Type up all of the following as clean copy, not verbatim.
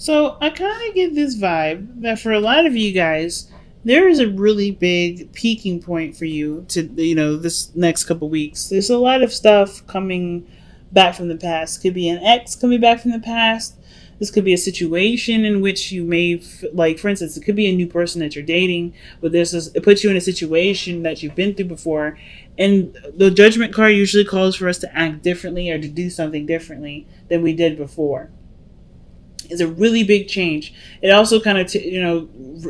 So I kind of get this vibe that for a lot of you guys, there is a really big peaking point for you to, this next couple weeks. There's a lot of stuff coming back from the past. Could be an ex coming back from the past. This could be a situation in which you may, like, for instance, it could be a new person that you're dating, but it puts you in a situation that you've been through before. And the judgment card usually calls for us to act differently or to do something differently than we did before. Is a really big change. It also kind of,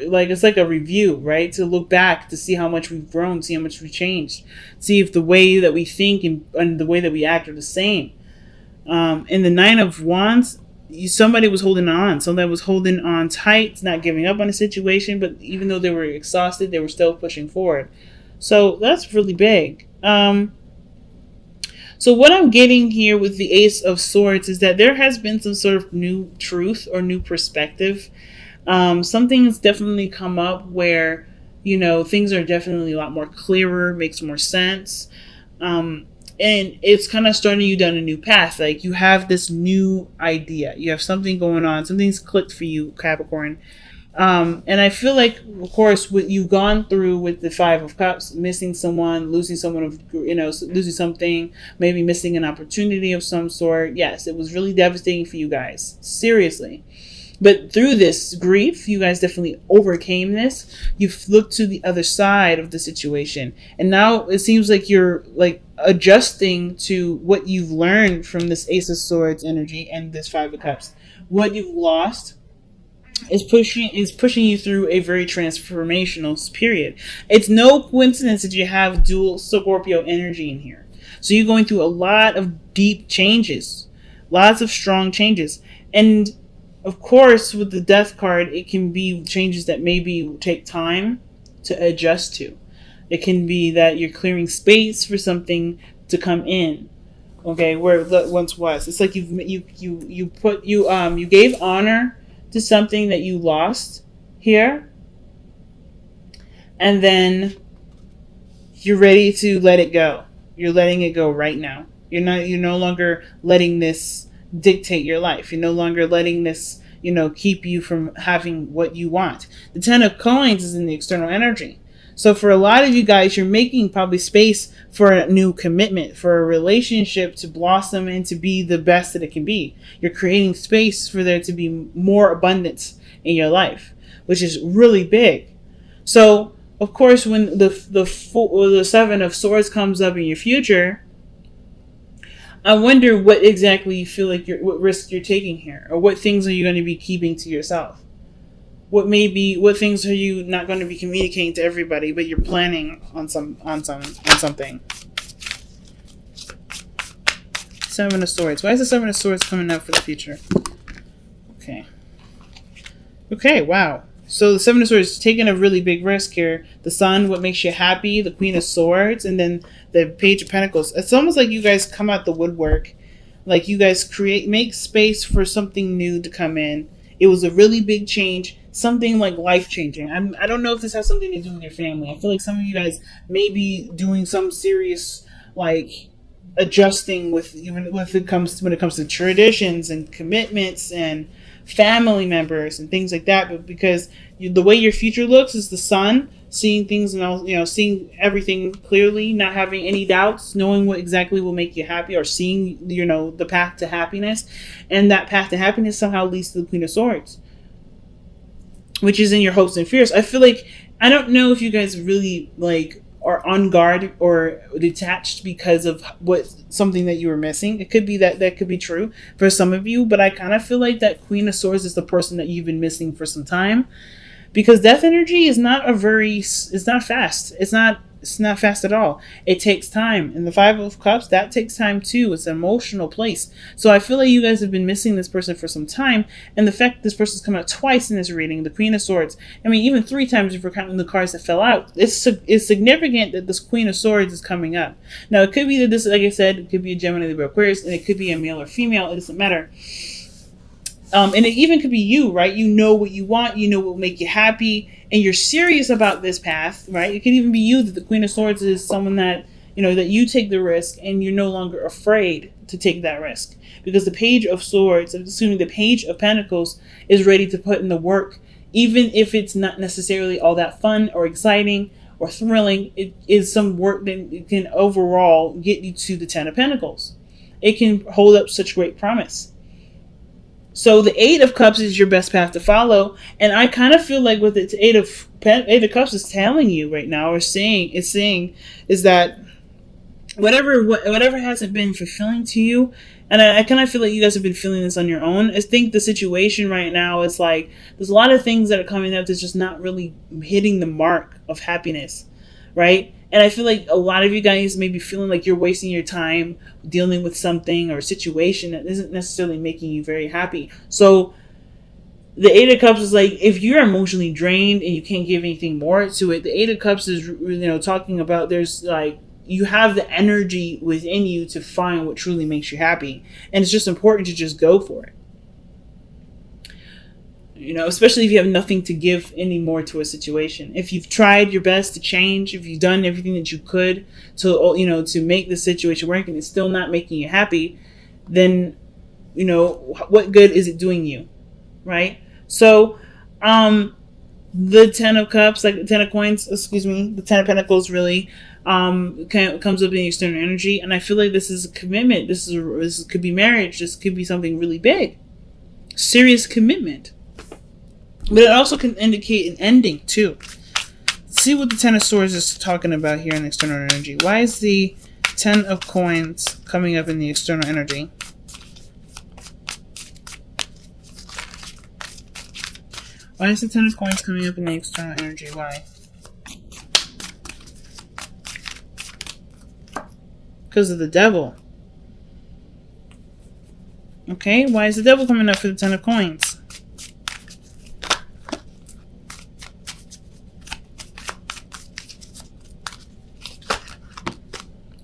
like it's like a review, right? To look back to see how much we've grown, see how much we've changed, see if the way that we think and the way that we act are the same. In the Nine of Wands, somebody was holding on. Somebody was holding on tight, not giving up on a situation, but even though they were exhausted, they were still pushing forward. So that's really big. So what I'm getting here with the Ace of Swords is that there has been some sort of new truth or new perspective. Something has definitely come up where, things are definitely a lot more clearer, makes more sense. And it's kind of starting you down a new path. Like you have this new idea. You have something going on. Something's clicked for you, Capricorn. And I feel like, of course, what you've gone through with the Five of Cups, missing someone, losing someone, losing something, maybe missing an opportunity of some sort. Yes, it was really devastating for you guys. Seriously. But through this grief, you guys definitely overcame this. You've looked to the other side of the situation. And now it seems like you're like adjusting to what you've learned from this Ace of Swords energy and this Five of Cups. What you've lost is pushing you through a very transformational period. It's no coincidence that you have dual Scorpio energy in here. So you're going through a lot of deep changes, lots of strong changes. And of course, with the Death card, it can be changes that maybe take time to adjust to. It can be that you're clearing space for something to come in. Okay, where it once was. It's like you gave honor to something that you lost here, and then you're ready to let it go. You're letting it go right now. You're no longer letting this dictate your life. You're no longer letting this, keep you from having what you want. The Ten of Coins is in the external energy. So for a lot of you guys, you're making probably space for a new commitment, for a relationship to blossom and to be the best that it can be. You're creating space for there to be more abundance in your life, which is really big. So, of course, when the Seven of Swords comes up in your future, I wonder what exactly you feel like what risk you're taking here, or what things are you going to be keeping to yourself. What things are you not going to be communicating to everybody, but you're planning on something. Seven of Swords. Why is the Seven of Swords coming up for the future? Okay, wow. So the Seven of Swords is taking a really big risk here. The Sun, what makes you happy, the Queen of Swords, and then the Page of Pentacles. It's almost like you guys come out the woodwork. Like you guys make space for something new to come in. It was a really big change. Something like life-changing. I don't know if this has something to do with your family. I feel like some of you guys may be doing some serious, like, adjusting when it comes to traditions and commitments and family members and things like that. But because the way your future looks is the Sun, seeing things and seeing everything clearly, not having any doubts, knowing what exactly will make you happy, or seeing the path to happiness, and that path to happiness somehow leads to the Queen of Swords, which is in your hopes and fears. I feel like, I don't know if you guys really are on guard or detached because of something that you were missing. It could be that could be true for some of you, but I kind of feel like that Queen of Swords is the person that you've been missing for some time, because death energy is not it's not fast. It's not fast at all. It takes time. And the Five of Cups, that takes time too. It's an emotional place. So I feel like you guys have been missing this person for some time. And the fact that this person's come out twice in this reading, the Queen of Swords, I mean, even 3 times if we're counting the cards that fell out, it's significant that this Queen of Swords is coming up. Now, it could be that this, like I said, it could be a Gemini, Libra, Aquarius, and it could be a male or female. It doesn't matter. And it even could be you, right? You know what you want. You know what will make you happy. And you're serious about this path, right? It could even be you that the Queen of Swords is someone that, that you take the risk and you're no longer afraid to take that risk. Because the Page of Swords, assuming the Page of Pentacles, is ready to put in the work, even if it's not necessarily all that fun or exciting or thrilling. It is some work that can overall get you to the Ten of Pentacles. It can hold up such great promise. So the Eight of Cups is your best path to follow, and I kind of feel like what the Eight of Cups is telling you right now, or saying, is that whatever hasn't been fulfilling to you, and I kind of feel like you guys have been feeling this on your own. I think the situation right now is like there's a lot of things that are coming up that's just not really hitting the mark of happiness, right? And I feel like a lot of you guys may be feeling like you're wasting your time dealing with something or a situation that isn't necessarily making you very happy. So the Eight of Cups is like, if you're emotionally drained and you can't give anything more to it, the Eight of Cups is, talking about there's like, you have the energy within you to find what truly makes you happy. And it's just important to just go for it. Especially if you have nothing to give anymore to a situation. If you've tried your best to change, if you've done everything that you could to make the situation work and it's still not making you happy, then, what good is it doing you, right? So, the Ten of Cups, like the Ten of Coins, the Ten of Pentacles really comes up in the external energy. And I feel like this is a commitment. This could be marriage. This could be something really big. Serious commitment. But it also can indicate an ending, too. Let's see what the Ten of Swords is talking about here in the external energy. Why is the Ten of Coins coming up in the external energy? Why is the Ten of Coins coming up in the external energy? Why? Because of the Devil. Okay, why is the Devil coming up for the Ten of Coins?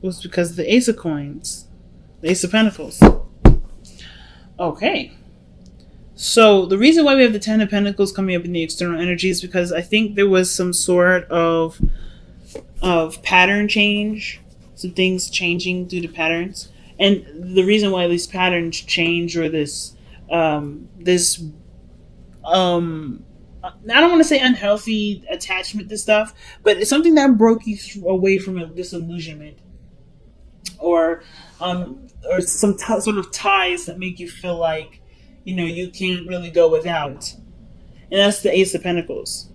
Was because of the Ace of Coins. The Ace of Pentacles. Okay. So the reason why we have the Ten of Pentacles coming up in the external energy is because I think there was some sort of pattern change. Some things changing due to patterns. And the reason why these patterns change, or I don't want to say unhealthy attachment to stuff, but it's something that broke you away from a disillusionment. Or some sort of ties that make you feel like, you can't really go without. And that's the Ace of Pentacles.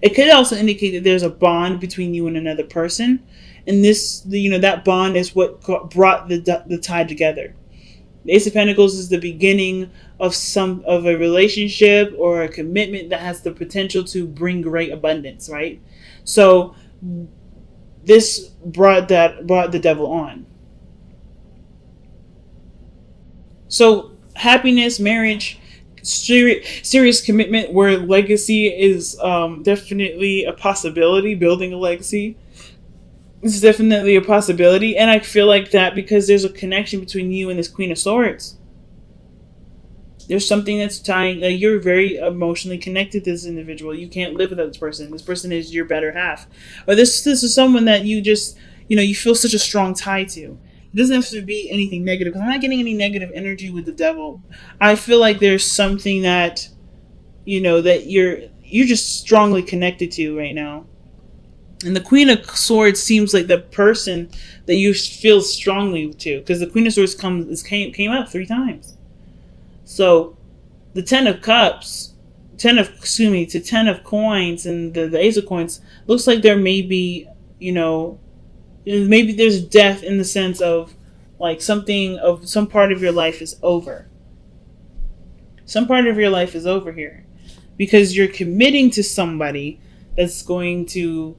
It could also indicate that there's a bond between you and another person. And that bond is what brought the tie together. The Ace of Pentacles is the beginning of a relationship or a commitment that has the potential to bring great abundance, right? So this brought the Devil on. So happiness, marriage, serious commitment where legacy is definitely a possibility. Building a legacy is definitely a possibility, and I feel like that because there's a connection between you and this Queen of Swords. There's something that's tying. You're very emotionally connected to this individual. You can't live without this person. This person is your better half, or this is someone that you just you feel such a strong tie to. It doesn't have to be anything negative. Because I'm not getting any negative energy with the Devil. I feel like there's something that that you're just strongly connected to right now. And the Queen of Swords seems like the person that you feel strongly to, because the Queen of Swords came up 3 times. So the Ten of Cups, Ten of Coins, and the Ace of Coins looks like there may be, maybe there's death in the sense of like some part of your life is over. Some part of your life is over here because you're committing to somebody that is going to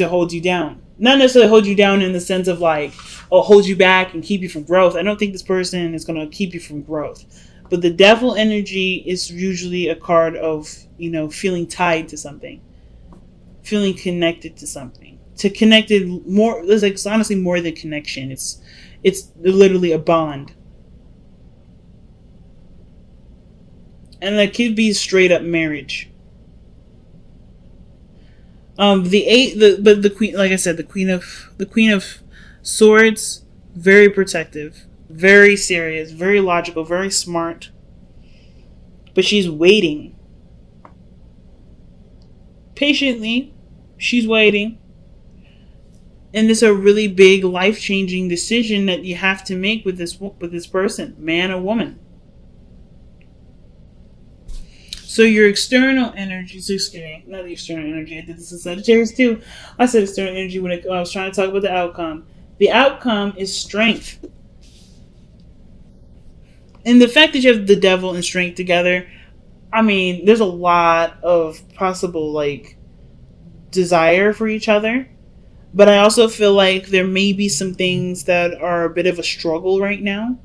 hold you down. Not necessarily hold you down in the sense of like, hold you back and keep you from growth. I don't think this person is going to keep you from growth. But the Devil energy is usually a card of, feeling tied to something. Feeling connected to something. Connected more, it's honestly more than connection. It's literally a bond. And that could be straight up marriage. The eight, the queen, like I said, the queen of swords, very protective, very serious, very logical, very smart. But she's waiting patiently. She's waiting, and it's a really big, life changing decision that you have to make with this person, man or woman. So your external energy, not the external energy. I did this in Sagittarius too. I said external energy when I was trying to talk about the outcome. The outcome is strength, and the fact that you have the devil and strength together. I mean, there's a lot of possible like desire for each other, but I also feel like there may be some things that are a bit of a struggle right now.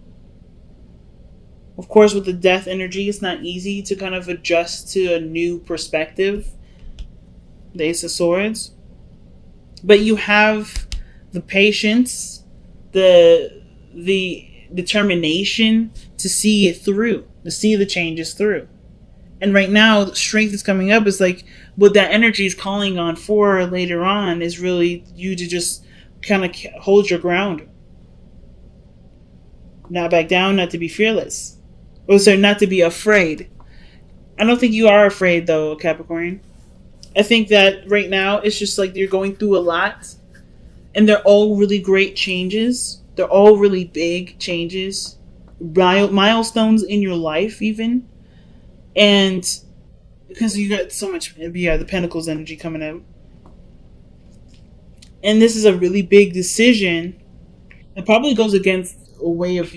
Of course, with the death energy, it's not easy to kind of adjust to a new perspective. The Ace of Swords. But you have the patience, the determination to see it through, to see the changes through. And right now, strength is coming up. Is like what that energy is calling on for later on is really you to just kind of hold your ground. Not back down, not to be fearless. Or sorry, not to be afraid. I don't think you are afraid though, Capricorn. I think that right now it's just like you're going through a lot, and they're all really great changes. They're all really big changes, milestones in your life, even, and because you got so much, yeah, the Pentacles energy coming out, and this is a really big decision. It probably goes against a way of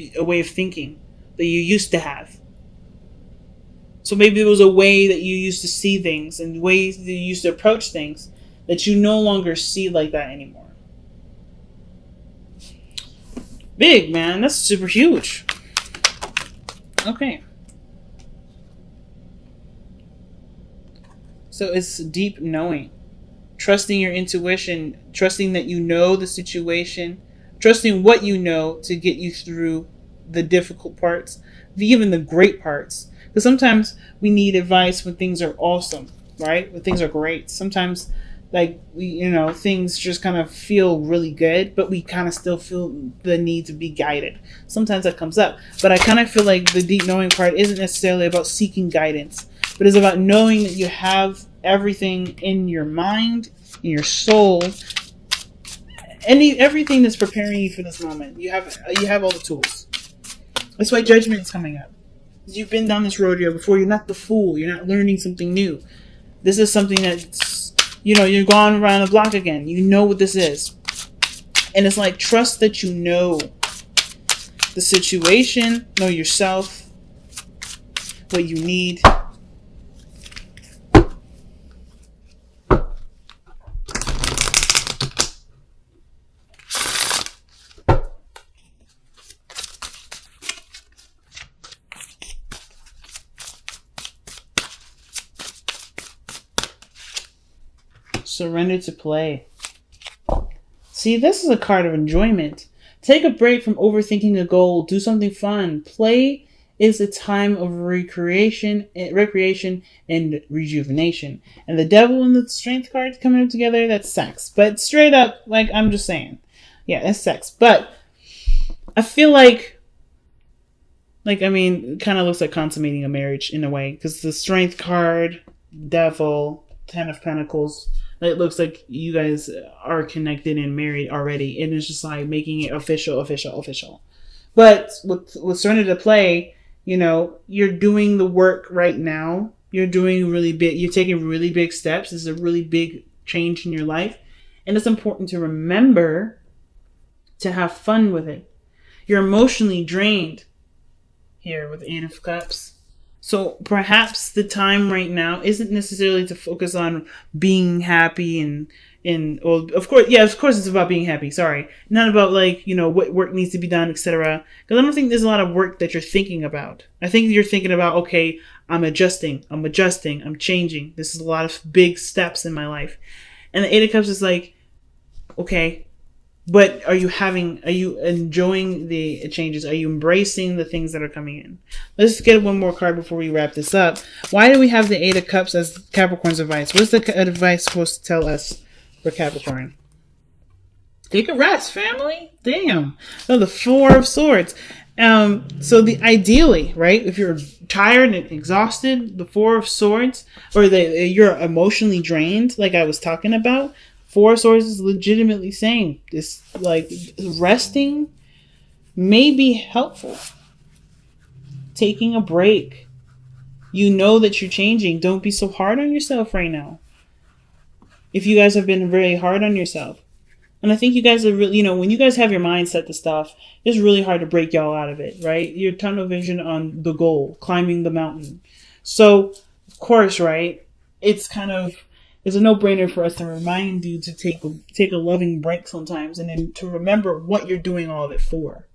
thinking that you used to have. So maybe there was a way that you used to see things and ways that you used to approach things that you no longer see like that anymore. Big, man. That's super huge. Okay. So it's deep knowing. Trusting your intuition. Trusting that you know the situation. Trusting what you know to get you through the difficult parts. Even the great parts. Because sometimes we need advice when things are awesome, right? When things are great. Sometimes, like, things just kind of feel really good, but we kind of still feel the need to be guided. Sometimes that comes up. But I kind of feel like the deep knowing part isn't necessarily about seeking guidance, but it's about knowing that you have everything in your mind, in your soul, everything that's preparing you for this moment. You have all the tools. That's why judgment is coming up. You've been down this rodeo before. You're not the fool. You're not learning something new. This is something that's, you're going around the block again. You know what this is. And it's like, trust that you know the situation, know yourself, what you need. Surrender to play. See, this is a card of enjoyment. Take a break from overthinking a goal. Do something fun. Play is a time of recreation, and rejuvenation. And the devil and the strength card coming up together, that's sex. But straight up, like, I'm just saying. Yeah, that's sex. But I feel like it kind of looks like consummating a marriage in a way. Because the strength card, devil, 10 of Pentacles, it looks like you guys are connected and married already. And it's just like making it official. But with Surrender to Play, you're doing the work right now. You're doing really big. You're taking really big steps. This is a really big change in your life. And it's important to remember to have fun with it. You're emotionally drained here with 8 of Cups. So perhaps the time right now isn't necessarily to focus on being happy of course it's about being happy. Sorry. Not about what work needs to be done, etc. Because I don't think there's a lot of work that you're thinking about. I think you're thinking about, okay, I'm adjusting, I'm changing. This is a lot of big steps in my life. And the 8 of Cups is like, okay, But are you enjoying the changes? Are you embracing the things that are coming in? Let's get one more card before we wrap this up. Why do we have the Eight of Cups as Capricorn's advice? What's the advice supposed to tell us for Capricorn? Take a rest, family. Damn. No, the Four of Swords. So ideally, right? If you're tired and exhausted, the Four of Swords, or you're emotionally drained, like I was talking about, Four of Swords is legitimately saying this, like, resting may be helpful. Taking a break. You know that you're changing. Don't be so hard on yourself right now. If you guys have been very hard on yourself. And I think you guys are really, when you guys have your mind set to stuff, it's really hard to break y'all out of it, right? Your tunnel vision on the goal, climbing the mountain. So, of course, right, it's a no-brainer for us to remind you to take a loving break sometimes, and then to remember what you're doing all of it for.